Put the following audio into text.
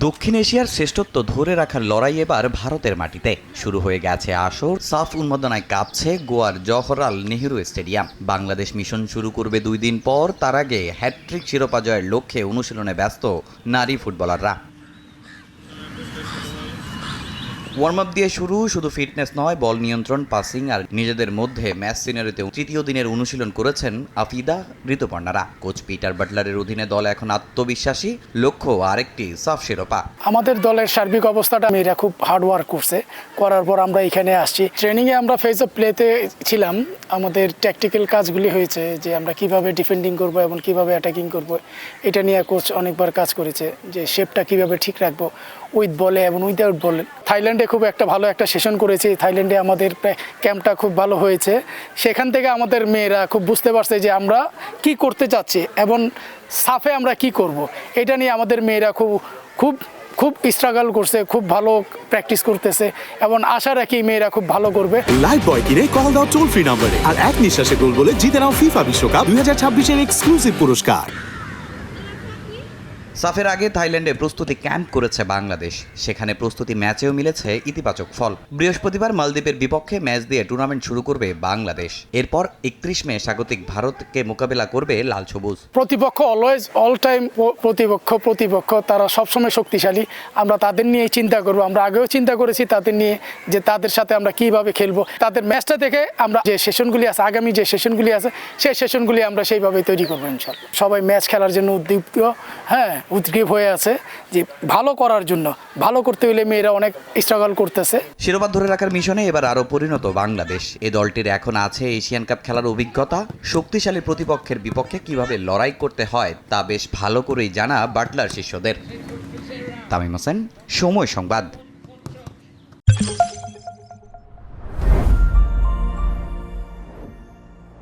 দক্ষিণ এশিয়ার শ্রেষ্ঠত্ব ধরে রাখার লড়াই এবার ভারতের মাটিতে শুরু হয়ে গেছে আসর। সাফ উন্মাদনায় কাঁপছে গোয়ার জওহরলাল নেহেরু স্টেডিয়াম। বাংলাদেশ মিশন শুরু করবে 2 দিন পর। তার আগে হ্যাটট্রিক শিরোপা জয়ের লক্ষ্যে অনুশীলনে ব্যস্ত নারী ফুটবলাররা। ওয়ার্ম আপ দিয়ে শুধু ফিটনেস নয়, বল নিয়ন্ত্রণ, পাসিং আর নিজেদের মধ্যে ম্যাচ সিনারিতে তৃতীয় দিনের অনুশীলন করেছেন আফিদা, ঋতুপর্ণারা। কোচ পিটার বাটলারের অধীনে দল এখন আত্মবিশ্বাসী, লক্ষ্য আরেকটি সাফ শিরোপা। আমাদের দলের সার্বিক অবস্থাটা মেয়েরা খুব হার্ড ওয়ার্ক করছে, করার পর আমরা এখানে আসছি। ট্রেনিংয়ে আমরা ফেজ অফ প্লেতে ছিলাম, আমাদের ট্যাকটিক্যাল কাজগুলি হয়েছে যে আমরা কিভাবে ডিফেন্ডিং করব এবং কিভাবে অ্যাটাকিং করব, এটা নিয়ে কোচ অনেকবার কাজ করেছে যে শেপটা কিভাবে ঠিক রাখবো উইথ বলে এবং উইদাউট বলে। থাইল্যান্ডে খুব ভালো একটা সেশন করেছি। থাইল্যান্ডে আমাদের ক্যাম্পটা খুব ভালো হয়েছে। সেখান থেকে আমাদের মেয়েরা খুব বুঝতে পারছে যে আমরা কি করতে চাচ্ছি এবং সাফে আমরা কি করব, এটা নিয়ে আমাদের মেয়েরা খুব স্ট্রাগল করছে, খুব ভালো প্র্যাকটিস করতেছে এবং আশা রাখি মেয়েরা খুব ভালো করবে। লাইভ বয় কিনে কল দাও টোল ফ্রি নম্বরে আর এক নিঃশ্বাসে গোল বলে জিতে নাও ফিফা বিশ্বকাপ 2026 এক্সক্লুসিভ পুরস্কার। সাফের আগে থাইল্যান্ডে প্রস্তুতি ক্যাম্প করেছে বাংলাদেশ। সেখানে প্রস্তুতি ম্যাচেও মিলেছে ইতিবাচক ফল। বৃহস্পতিবার মালদ্বীপের বিপক্ষে ম্যাচ দিয়ে টুর্নামেন্ট শুরু করবে বাংলাদেশ। এরপর 31 মে স্বাগতিক ভারতকে মোকাবেলা করবে লাল সবুজ। প্রতিপক্ষ অলওয়েজ অল টাইম প্রতিপক্ষ তারা সবসময় শক্তিশালী। আমরা তাদের নিয়ে চিন্তা করব। আমরা আগেও চিন্তা করেছি তাদের নিয়ে, যে তাদের সাথে আমরা কিভাবে খেলবো। তাদের ম্যাচটা দেখে আমরা যে সেশনগুলি আছে, আগামী যে সেশনগুলি আছে, সেই সেশনগুলি আমরা সেইভাবে তৈরি করবো ইনশাআল্লাহ। সবাই ম্যাচ খেলার জন্য উদ্গ্রীব হয়ে আছে যে ভালো করার জন্য। ভালো করতে হলে মেয়েরা অনেক স্ট্রাগল করতেছে। শিরোপা ধরে রাখার মিশনে এবার আরও পরিণত বাংলাদেশ। এই দলটির এখন আছে এশিয়ান কাপ খেলার অভিজ্ঞতা। শক্তিশালী প্রতিপক্ষের বিপক্ষে কিভাবে লড়াই করতে হয় তা বেশ ভালো করেই জানা বাটলার শিষ্যদের। তামিম হোসেন, সময় সংবাদ।